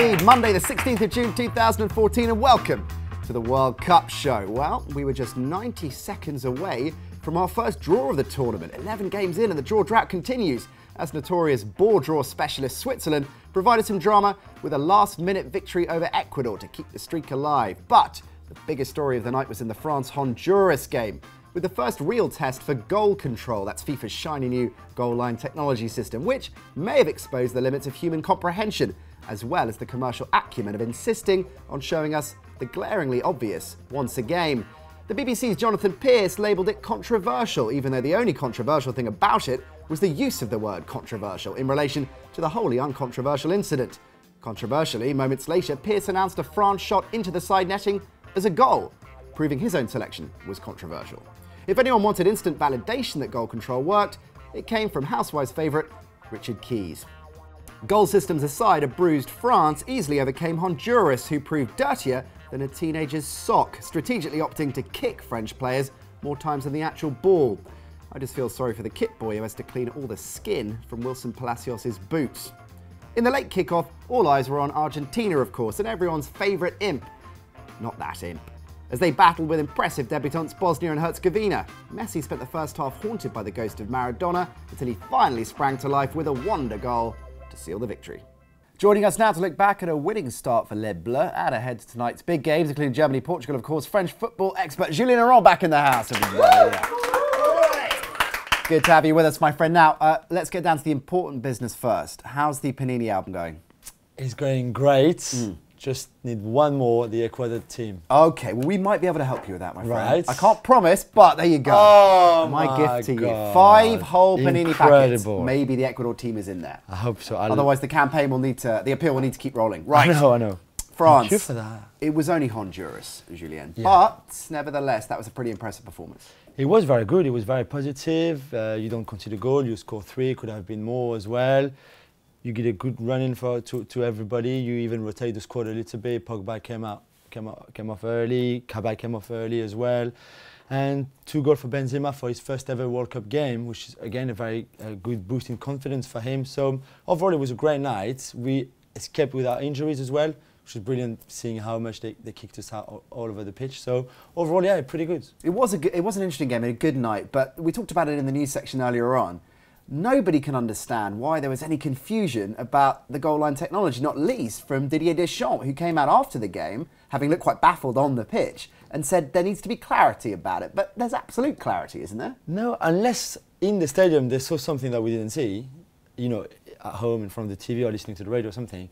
indeed. Monday the 16th of June 2014 and welcome to the World Cup show. Well, we were just 90 seconds away from our first draw of the tournament. 11 games in and the draw drought continues as notorious ball draw specialist Switzerland provided some drama with a last-minute victory over Ecuador to keep the streak alive. But the biggest story of the night was in the France-Honduras game, with the first real test for goal control. That's FIFA's shiny new goal line technology system, which may have exposed the limits of human comprehension, as well as the commercial acumen of insisting on showing us the glaringly obvious once a game. The BBC's Jonathan Pearce labelled it controversial, even though the only controversial thing about it was the use of the word controversial in relation to the wholly uncontroversial incident. Controversially, moments later, Pearce announced a France shot into the side netting as a goal, proving his own selection was controversial. If anyone wanted instant validation that goal control worked, it came from Housewives' favourite, Richard Keys. Goal systems aside, a bruised France easily overcame Honduras, who proved dirtier than a teenager's sock, strategically opting to kick French players more times than the actual ball. I just feel sorry for the kit boy who has to clean all the skin from Wilson Palacios' boots. In the late kickoff, all eyes were on Argentina, of course, and everyone's favourite imp. Not that imp. As they battled with impressive debutants Bosnia and Herzegovina. Messi spent the first half haunted by the ghost of Maradona until he finally sprang to life with a wonder goal to seal the victory. Joining us now to look back at a winning start for Les Bleus and ahead to tonight's big games, including Germany, Portugal, of course, French football expert Julien Laurens back in the house. Good to have you with us, my friend. Now, let's get down to the important business first. How's the Panini album going? It's going great. Just need one more, the Ecuador team. Okay, well, we might be able to help you with that, my friend. Right. I can't promise, but there you go. Oh, my gift to you. God. 5 whole Panini Incredible. packets. Maybe the Ecuador team is in there. I hope so. Otherwise, the campaign will need to, the appeal will need to keep rolling. Right. I know. France. Thank you for that. It was only Honduras, Julien. Yeah. But, nevertheless, that was a pretty impressive performance. It was very good. It was very positive. You don't concede a goal. You score 3. Could have been more as well. You get a good run-in to everybody. You even rotate the squad a little bit. Pogba came off early. Cabal came off early as well. And 2 goals for Benzema for his first ever World Cup game, which is, again, a very good boost in confidence for him. So, overall, it was a great night. We escaped without injuries as well, which is brilliant, seeing how much they kicked us out all over the pitch. So, overall, yeah, pretty good. It was an interesting game and a good night, but we talked about it in the news section earlier on. Nobody can understand why there was any confusion about the goal line technology, not least from Didier Deschamps, who came out after the game, having looked quite baffled on the pitch, and said there needs to be clarity about it. But there's absolute clarity, isn't there? No, unless in the stadium they saw something that we didn't see, you know, at home in front of the TV or listening to the radio or something.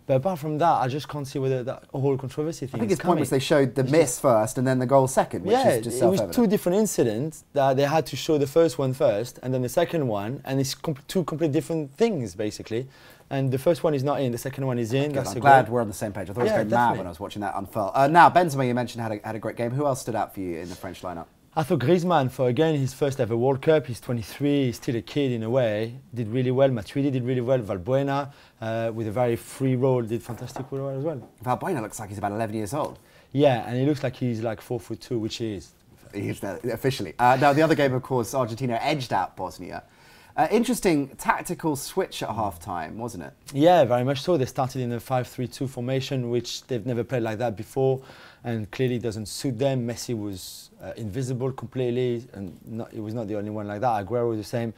But apart from that, I just can't see whether that whole controversy thing is coming. I think its point was they showed the miss first and then the goal second, which is just self-evident. It was 2 different incidents that they had to show the first one first and then the second one, and it's 2 completely different things, basically. And the first one is not in, the second one is in. That's I'm glad we're on the same page. I thought it was going mad when I was watching that unfurl. Now, Benzema, you mentioned, had a great game. Who else stood out for you in the French lineup? I thought Griezmann, for again his first ever World Cup, he's 23, he's still a kid in a way, did really well. Matuidi did really well. Valbuena, with a very free role, did fantastic well as well. Valbuena looks like he's about 11 years old. Yeah, and he looks like he's like 4'2", which he is. He is there, officially. Now, the other game, of course, Argentina edged out Bosnia. Interesting tactical switch at half-time, wasn't it? Yeah, very much so. They started in a 5-3-2 formation, which they've never played like that before, and clearly doesn't suit them. Messi was invisible completely, and he was not the only one like that. Aguero was the same.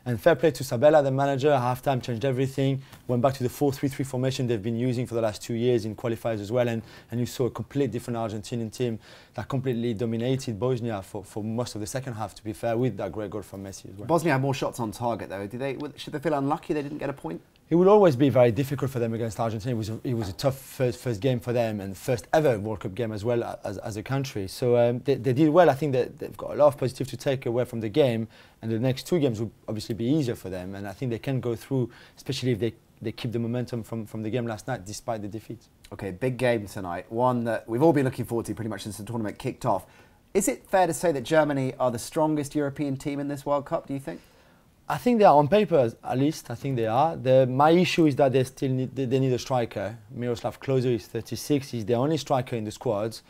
And fair play to Sabella, the manager, at half-time changed everything, went back to the 4-3-3 formation they've been using for the last 2 years in qualifiers as well, and you saw a completely different Argentinian team that completely dominated Bosnia for most of the second half, to be fair, with that great goal from Messi as well. Bosnia had more shots on target, though. Should they feel unlucky they didn't get a point? It will always be very difficult for them against Argentina. It was a tough first game for them, and first ever World Cup game as well as a country. So they did well. I think that they've got a lot of positive to take away from the game, and the next 2 games will obviously be easier for them. And I think they can go through, especially if they keep the momentum from the game last night, despite the defeat. Okay, big game tonight. One that we've all been looking forward to pretty much since the tournament kicked off. Is it fair to say that Germany are the strongest European team in this World Cup, do you think? I think they are on paper, at least. I think they are. My issue is that they need a striker. Miroslav Klose is 36. He's the only striker in the squads.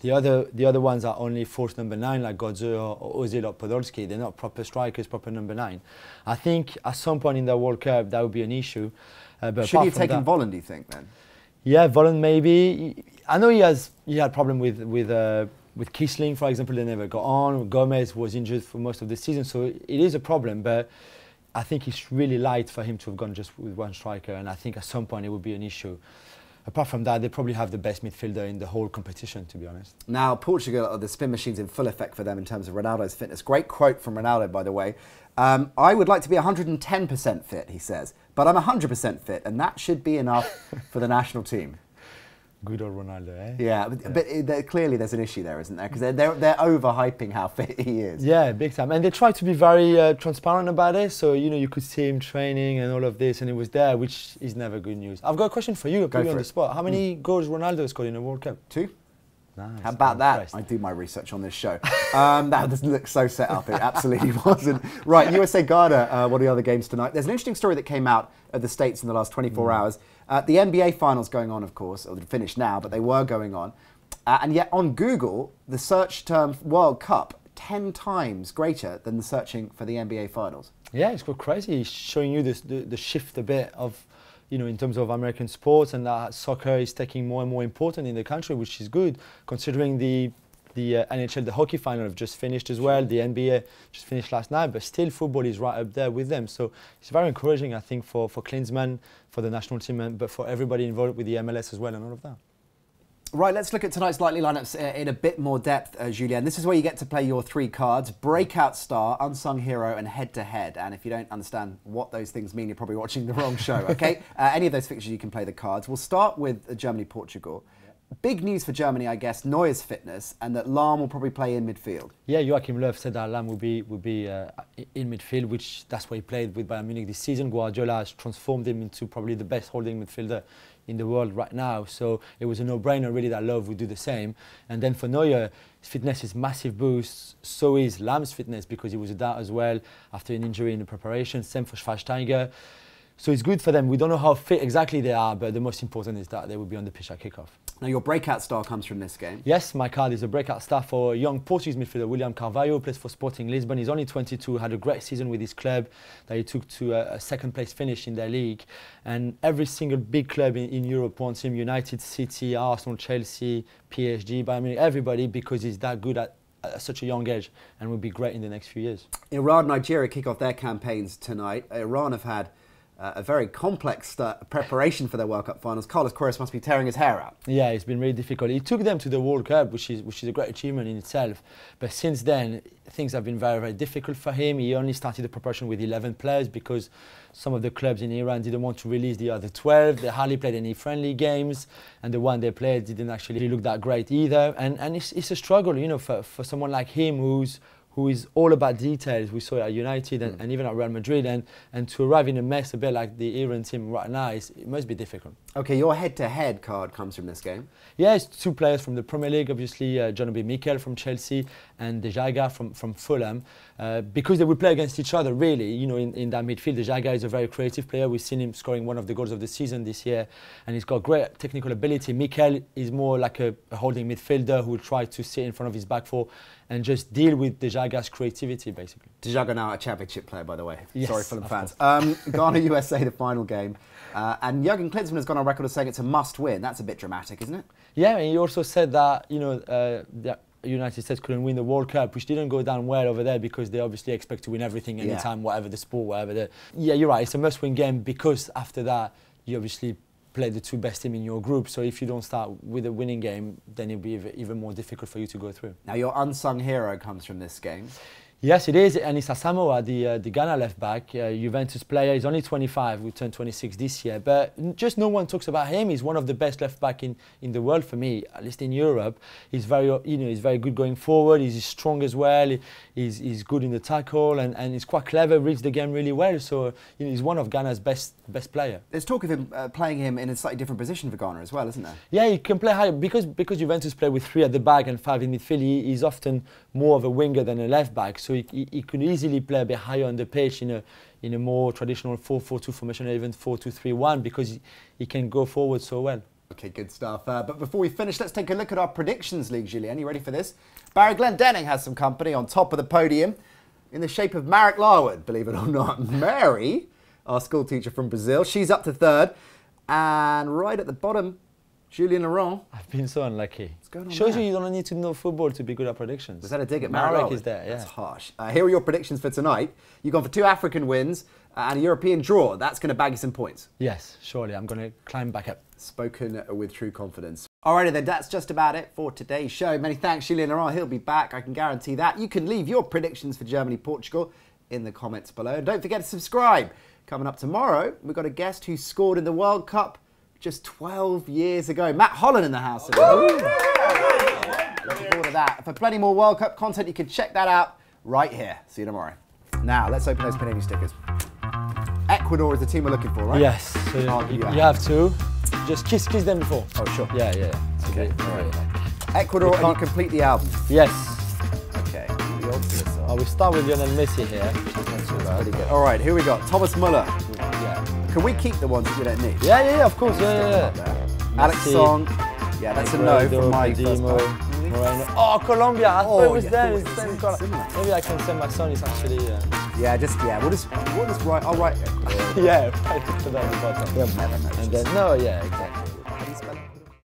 The other ones are only forced number 9, like Godze or Ozil or Podolski. They're not proper strikers, proper number 9. I think at some point in the World Cup that would be an issue. Should he have taken Volland, do you think, then? Yeah, Volland maybe. I know he had problem with Kiesling, for example. They never got on. Gomez was injured for most of the season, so it is a problem. But I think it's really light for him to have gone just with one striker, and I think at some point it would be an issue. Apart from that, they probably have the best midfielder in the whole competition, to be honest. Now, Portugal, the spin machine's in full effect for them in terms of Ronaldo's fitness. Great quote from Ronaldo, by the way. I would like to be 110% fit, he says, but I'm 100% fit, and that should be enough for the national team. Good old Ronaldo, eh? Yeah, but clearly there's an issue there, isn't there? Because they're overhyping how fit he is. Yeah, big time. And they try to be very transparent about it. So, you know, you could see him training and all of this, and he was there, which is never good news. I've got a question for you. I'll put you on the spot. How many goals Ronaldo scored in a World Cup? 2. Nice. How about that? I do my research on this show. That doesn't look so set up. It absolutely wasn't. Right, USA-Ghana, one of the other games tonight. There's an interesting story that came out of the States in the last 24 hours. The NBA finals going on, of course, or they're finished now, but they were going on. And yet on Google, the search term World Cup, 10 times greater than the searching for the NBA finals. Yeah, it's quite crazy. It's showing you the shift a bit of, you know, in terms of American sports, and that soccer is taking more and more important in the country, which is good, considering the NHL, the hockey final have just finished as well. The NBA just finished last night, but still football is right up there with them. So it's very encouraging, I think, for Klinsmann, for the national team, but for everybody involved with the MLS as well and all of that. Right, let's look at tonight's likely lineups in a bit more depth, Julien. This is where you get to play your 3 cards: breakout star, unsung hero, and head-to-head. And if you don't understand what those things mean, you're probably watching the wrong show, okay? Any of those fixtures, you can play the cards. We'll start with Germany-Portugal. Big news for Germany, I guess, Neuer's fitness, and that Lahm will probably play in midfield. Yeah, Joachim Löw said that Lahm will be in midfield, which that's what he played with Bayern Munich this season. Guardiola has transformed him into probably the best holding midfielder in the world right now. So it was a no-brainer really that Löw would do the same. And then for Neuer, his fitness is massive boost. So is Lahm's fitness, because he was a doubt as well after an injury in the preparation. Same for Schweinsteiger. So it's good for them. We don't know how fit exactly they are, but the most important is that they will be on the pitch at kickoff. Now, your breakout star comes from this game. Yes, my card is a breakout star for young Portuguese midfielder William Carvalho, plays for Sporting Lisbon. He's only 22, had a great season with his club that he took to a second-place finish in their league. And every single big club in Europe wants him: United, City, Arsenal, Chelsea, PSG, Bayern Munich, everybody, because he's that good at such a young age and will be great in the next few years. Iran, Nigeria kick off their campaigns tonight. Iran have had a very complex preparation for their World Cup finals. Carlos Queiroz must be tearing his hair out. Yeah, it's been really difficult. He took them to the World Cup, which is a great achievement in itself. But since then, things have been very, very difficult for him. He only started the preparation with 11 players because some of the clubs in Iran didn't want to release the other 12. They hardly played any friendly games, and the one they played didn't actually look that great either. And it's a struggle, you know, for someone like him who is all about details. We saw it at United and even at Real Madrid, and to arrive in a mess a bit like the Iran team right now, it must be difficult. Okay, your head-to-head card comes from this game. Yeah, it's 2 players from the Premier League, obviously, John Obi Mikel from Chelsea and De Jaga from Fulham, because they will play against each other, really, you know, in that midfield. De Jaga is a very creative player. We've seen him scoring one of the goals of the season this year, and he's got great technical ability. Mikel is more like a holding midfielder who will try to sit in front of his back four and just deal with De Jaga's creativity, basically. De Jaga now a championship player, by the way. Yes, sorry, Fulham fans. Ghana-USA, the final game. And Jurgen Klinsmann has gone on record as saying it's a must-win. That's a bit dramatic, isn't it? Yeah, and he also said that, you know, the United States couldn't win the World Cup, which didn't go down well over there because they obviously expect to win everything anytime, whatever the sport, whatever the... Yeah, you're right, it's a must-win game because after that, you obviously play the 2 best teams in your group. So if you don't start with a winning game, then it'll be even more difficult for you to go through. Now, your unsung hero comes from this game. Yes, it is, and it's Asamoah, the Ghana left-back, Juventus player. He's only 25, we turned 26 this year, but just no one talks about him. He's one of the best left-back in the world for me, at least in Europe. He's very, you know, he's very good going forward. He's strong as well. He's good in the tackle, and he's quite clever. Reads the game really well. So you know, he's one of Ghana's best player. There's talk of him playing him in a slightly different position for Ghana as well, isn't there? Yeah, he can play high because Juventus play with 3 at the back and 5 in midfield. He's often more of a winger than a left-back. So he could easily play a bit higher on the pitch in a more traditional 4-4-2 formation, or even 4-2-3-1, because he can go forward so well. Okay, good stuff. But before we finish, let's take a look at our predictions league, Julien. You ready for this? Barry Glendenning has some company on top of the podium in the shape of Marek Larwood, believe it or not. Mary, our school teacher from Brazil, she's up to 3rd. And right at the bottom Julien Laurens. I've been so unlucky. What's going on Shows there? you don't need to know football to be good at predictions. Was that a dig at Marek is there, yeah. That's harsh. Here are your predictions for tonight. You've gone for 2 African wins and a European draw. That's going to bag you some points. Yes, surely. I'm going to climb back up. Spoken with true confidence. Alrighty then, that's just about it for today's show. Many thanks, Julien Laurens. He'll be back, I can guarantee that. You can leave your predictions for Germany, Portugal in the comments below. And don't forget to subscribe. Coming up tomorrow, we've got a guest who scored in the World Cup just 12 years ago. Matt Holland in the house. Looking forward to that. For plenty more World Cup content, you can check that out right here. See you tomorrow. Now, let's open those Panini stickers. Ecuador is the team we're looking for, right? Yes, so you have to. Just kiss them before. Oh, sure. Yeah. Okay, all right. Ecuador, and you complete the album. Yes. Okay. I will start with Lionel Messi here. Pretty good. All right, here we got Thomas Muller. Yeah. Can we keep the ones that we don't need? Yeah, of course. Yeah. Alex Song. Yeah, that's a no from my first Moreno. Oh, Colombia. I thought it was them. It's the same color. Similar. Maybe I can send my son. It's actually. What is right? I'll write. Yeah, right to that bottom. Never know. And then exactly.